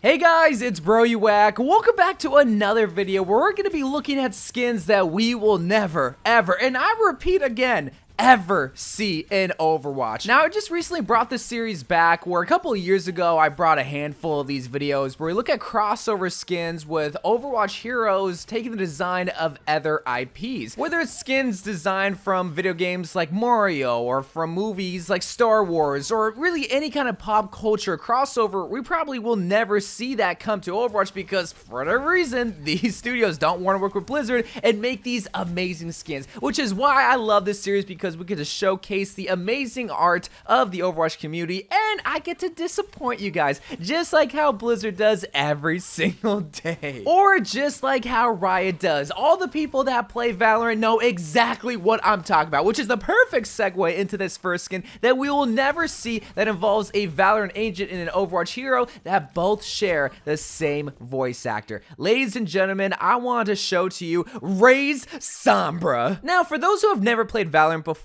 Hey guys, it's Bro You Whack. Welcome back to another video where we're going to be looking at skins that we will never, ever, and I repeat again, ever see in Overwatch. Now, I just recently brought this series back where a couple of years ago I brought a handful of these videos where we look at crossover skins with Overwatch heroes taking the design of other IPs. Whether it's skins designed from video games like Mario or from movies like Star Wars or really any kind of pop culture crossover, we probably will never see that come to Overwatch because for whatever reason, these studios don't want to work with Blizzard and make these amazing skins, which is why I love this series because we get to showcase the amazing art of the Overwatch community, and I get to disappoint you guys, just like how Blizzard does every single day. Or just like how Riot does. All the people that play Valorant know exactly what I'm talking about, which is the perfect segue into this first skin that we will never see that involves a Valorant agent and an Overwatch hero that both share the same voice actor. Ladies and gentlemen, I want to show to you Raze Sombra. Now, for those who have never played Valorant before,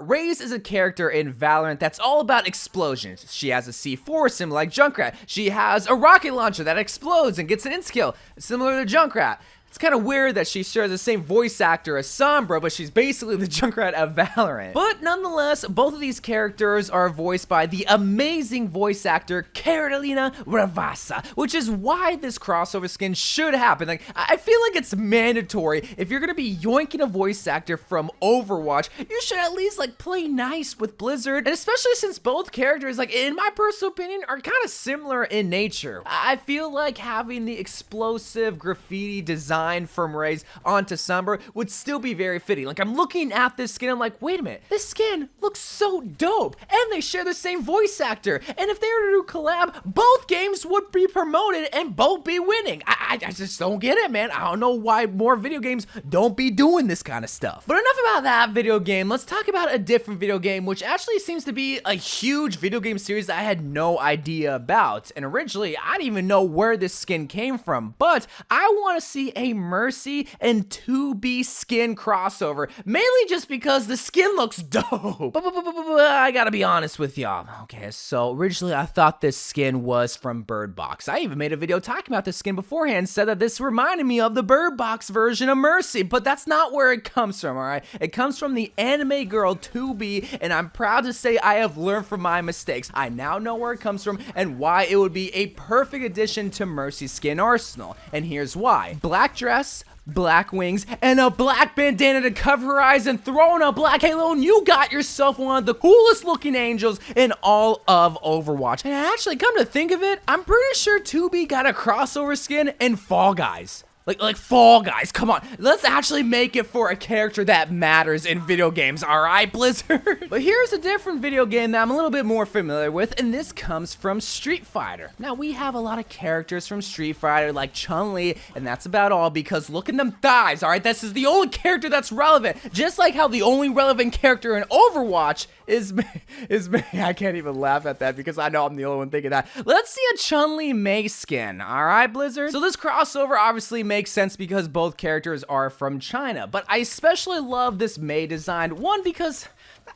Raze is a character in Valorant that's all about explosions. She has a C4 similar like Junkrat. She has a rocket launcher that explodes and gets an instant kill similar to Junkrat. It's kind of weird that she shares the same voice actor as Sombra, but she's basically the Junkrat of Valorant. But nonetheless, both of these characters are voiced by the amazing voice actor Carolina Ravassa, which is why this crossover skin should happen. Like, I feel like it's mandatory. If you're gonna be yoinking a voice actor from Overwatch, you should at least like play nice with Blizzard, and especially since both characters, like in my personal opinion, are kind of similar in nature. I feel like having the explosive graffiti design from Raze onto Sombra would still be very fitting. Like, I'm looking at this skin, I'm like, wait a minute, this skin looks so dope, and they share the same voice actor, and if they were to do collab, both games would be promoted and both be winning. I just don't get it, man. I don't know why more video games don't be doing this kind of stuff. But enough about that video game. Let's talk about a different video game, which actually seems to be a huge video game series that I had no idea about, and originally, I didn't even know where this skin came from, but I want to see a Mercy and 2B skin crossover, mainly just because the skin looks dope. But I gotta be honest with y'all. Okay, so originally I thought this skin was from Bird Box. I even made a video talking about this skin beforehand, said that this reminded me of the Bird Box version of Mercy, but that's not where it comes from, alright? It comes from the anime girl 2B, and I'm proud to say I have learned from my mistakes. I now know where it comes from and why it would be a perfect addition to Mercy's skin arsenal. And here's why. Black dress, black wings, and a black bandana to cover her eyes, and throw in a black halo, and you got yourself one of the coolest looking angels in all of Overwatch. And actually, come to think of it, I'm pretty sure 2B got a crossover skin in Fall Guys. Like Fall Guys, come on. Let's actually make it for a character that matters in video games, alright, Blizzard? But here's a different video game that I'm a little bit more familiar with, and this comes from Street Fighter. Now, we have a lot of characters from Street Fighter like Chun-Li, and that's about all because look at them thighs, alright? This is the only character that's relevant. Just like how the only relevant character in Overwatch is me. I can't even laugh at that because I know I'm the only one thinking that. Let's see a Chun-Li Mei Skin, alright, Blizzard? So this crossover obviously makes sense because both characters are from China, but I especially love this Mei design. One, because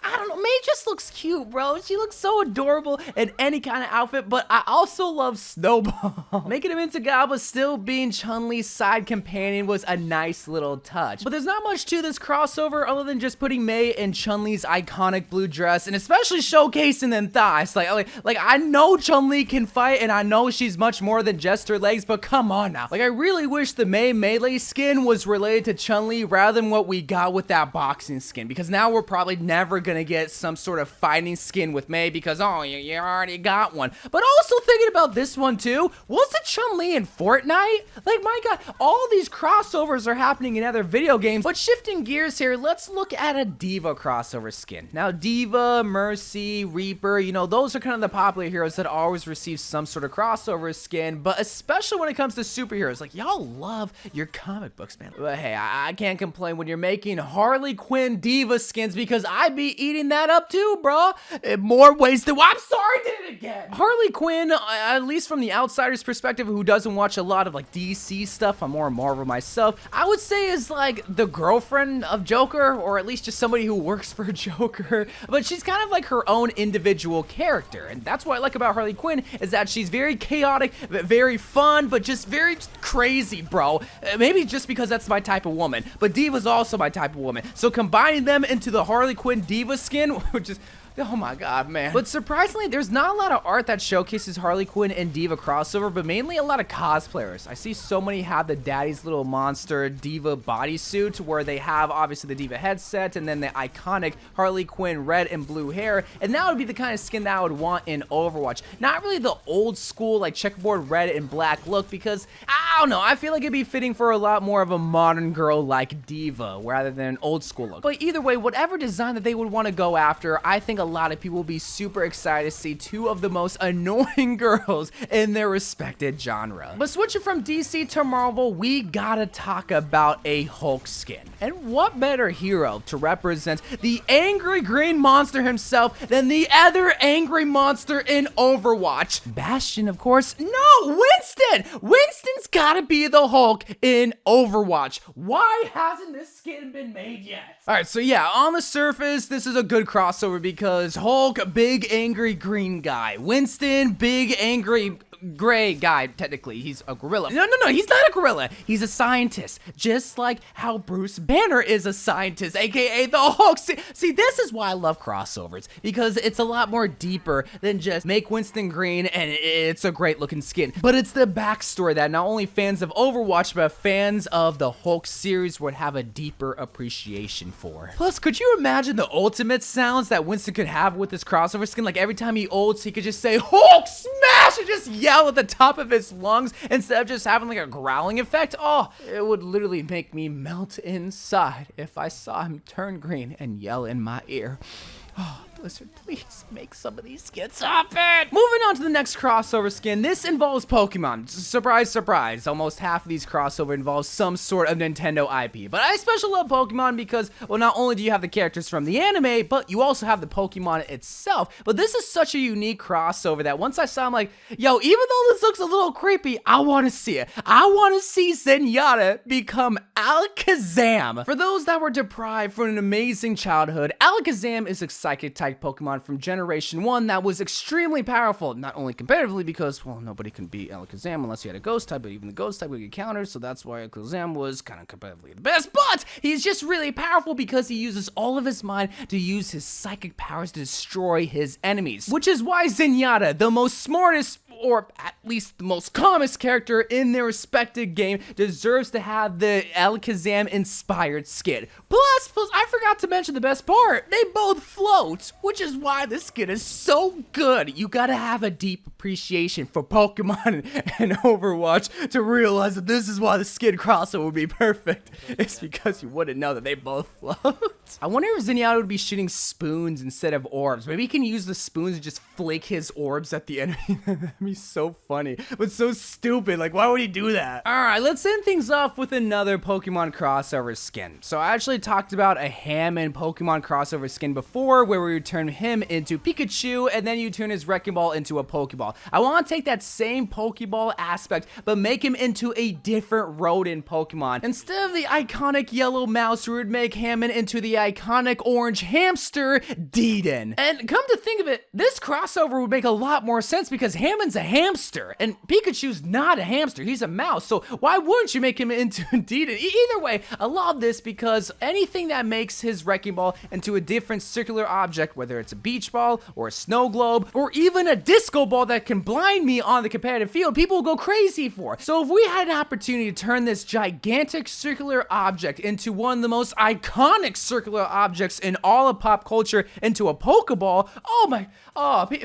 I don't know, Mei just looks cute, bro. She looks so adorable in any kind of outfit, but I also love Snowball. Making him into God, but still being Chun-Li's side companion was a nice little touch. But there's not much to this crossover other than just putting Mei in Chun-Li's iconic blue dress and especially showcasing them thighs. Like I know Chun-Li can fight and I know she's much more than just her legs, but come on now. Like, I really wish the Mei melee skin was related to Chun-Li rather than what we got with that boxing skin, because now we're probably never gonna get some sort of fighting skin with Mei because, oh, you already got one. But also thinking about this one too, wasn't Chun-Li in Fortnite? Like, my god, all these crossovers are happening in other video games. But shifting gears here, let's look at a Diva crossover skin. Now, Diva, Mercy, Reaper, you know, those are kind of the popular heroes that always receive some sort of crossover skin, but especially when it comes to superheroes. Like, y'all love your comic books, man. But hey, I can't complain when you're making Harley Quinn Diva skins because I be be eating that up too, bro. In more ways than I'm sorry, I did it again. Harley Quinn, at least from the outsider's perspective, who doesn't watch a lot of like DC stuff, I'm more Marvel myself, I would say is like the girlfriend of Joker, or at least just somebody who works for Joker. But she's kind of like her own individual character, and that's what I like about Harley Quinn, is that she's very chaotic, very fun, but just very crazy, bro. Maybe just because that's my type of woman, but Diva's also my type of woman. So combining them into the Harley Quinn Diva skin, which is, oh my god, man. But surprisingly, there's not a lot of art that showcases Harley Quinn and Diva Crossover, but mainly a lot of cosplayers. I see so many have the Daddy's Little Monster Diva bodysuit, where they have obviously the Diva headset and then the iconic Harley Quinn red and blue hair, and that would be the kind of skin that I would want in Overwatch. Not really the old school like checkerboard red and black look, because I don't know, I feel like it'd be fitting for a lot more of a modern girl like Diva rather than an old school look. But either way, whatever design that they would want to go after, I think a lot of people will be super excited to see two of the most annoying girls in their respected genre. But switching from DC to Marvel, we gotta talk about a Hulk skin. And what better hero to represent the angry green monster himself than the other angry monster in Overwatch? Bastion, of course. No, Winston! Winston's gotta be the Hulk in Overwatch. Why hasn't this skin been made yet? Alright, so yeah, on the surface, this is a good crossover because Hulk, big angry green guy. Winston, big angry gray guy. Technically, he's a gorilla. No, he's not a gorilla. He's a scientist, just like how Bruce Banner is a scientist, aka the Hulk. See, this is why I love crossovers, because it's a lot more deeper than just make Winston green and it's a great looking skin. But it's the backstory that not only fans of Overwatch, but fans of the Hulk series would have a deeper appreciation for. Plus, could you imagine the ultimate sounds that Winston could have with this crossover skin? Like every time he ults, he could just say Hulk smash and just yell at the top of his lungs instead of just having like a growling effect. Oh, it would literally make me melt inside if I saw him turn green and yell in my ear. Oh, Blizzard, please make some of these skins happen. Moving on to the next crossover skin. This involves Pokemon. Surprise, surprise. Almost half of these crossover involves some sort of Nintendo IP. But I especially love Pokemon because, well, not only do you have the characters from the anime, but you also have the Pokemon itself. But this is such a unique crossover that once I saw, I'm like, yo, even though this looks a little creepy, I want to see it. I want to see Zenyatta become Alakazam. For those that were deprived from an amazing childhood, Alakazam is a psychic type Pokemon from Generation 1 that was extremely powerful, not only competitively because, well, nobody can beat Alakazam unless you had a Ghost type, but even the Ghost type would get countered, so that's why Alakazam was kind of competitively the best, but he's just really powerful because he uses all of his mind to use his psychic powers to destroy his enemies, which is why Zenyatta, the most smartest, or at least the most calmest character in their respective game, deserves to have the Alakazam-inspired skin. Plus, I forgot to mention the best part. They both float, which is why this skin is so good. You gotta have a deep appreciation for Pokemon and Overwatch to realize that this is why the skin crossover would be perfect. It's because you wouldn't know that they both float. I wonder if Zenyatta would be shooting spoons instead of orbs. Maybe he can use the spoons and just flick his orbs at the enemy. That'd be so funny, but so stupid. Like, why would he do that? Alright, let's end things off with another Pokemon crossover skin. So I actually talked about a Hammond Pokemon crossover skin before, where we would turn him into Pikachu, and then you turn his Wrecking Ball into a Pokeball. I want to take that same Pokeball aspect, but make him into a different rodent Pokemon. Instead of the iconic yellow mouse, we would make Hammond into the iconic orange hamster, Deedon. And come to think of it, this crossover would make a lot more sense because Hammond's a hamster, and Pikachu's not a hamster, he's a mouse, so why wouldn't you make him into Deedon? Either way, I love this because anything that makes his Wrecking Ball into a different circular object, whether it's a beach ball, or a snow globe, or even a disco ball that can blind me on the competitive field, people will go crazy for. So if we had an opportunity to turn this gigantic circular object into one of the most iconic circular objects in all of pop culture into a Pokeball,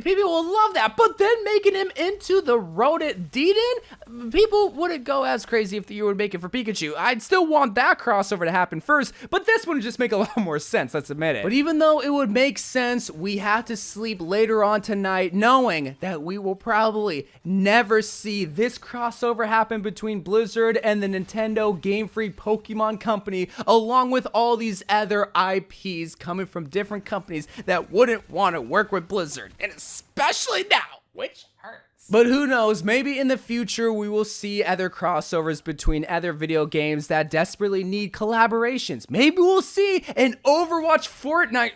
people will love that. But then making him into the rodent Deedon, people wouldn't go as crazy if you would make it for Pikachu. I'd still want that crossover to happen first, but this one would just make a lot more sense, let's admit it. But even though it would make sense, we have to sleep later on tonight knowing that we will probably never see this crossover happen between Blizzard and the Nintendo Game Freak Pokemon Company, along with all these other IPs coming from different companies that wouldn't want to work with Blizzard, and especially now, which hurts. But who knows, maybe in the future we will see other crossovers between other video games that desperately need collaborations. Maybe we'll see an Overwatch Fortnite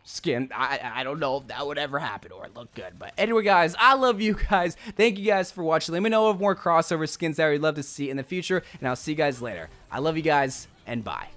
skin. I don't know if that would ever happen or look good. But anyway, guys, I love you guys. Thank you guys for watching. Let me know of more crossover skins that we'd love to see in the future, and I'll see you guys later. I love you guys, and bye.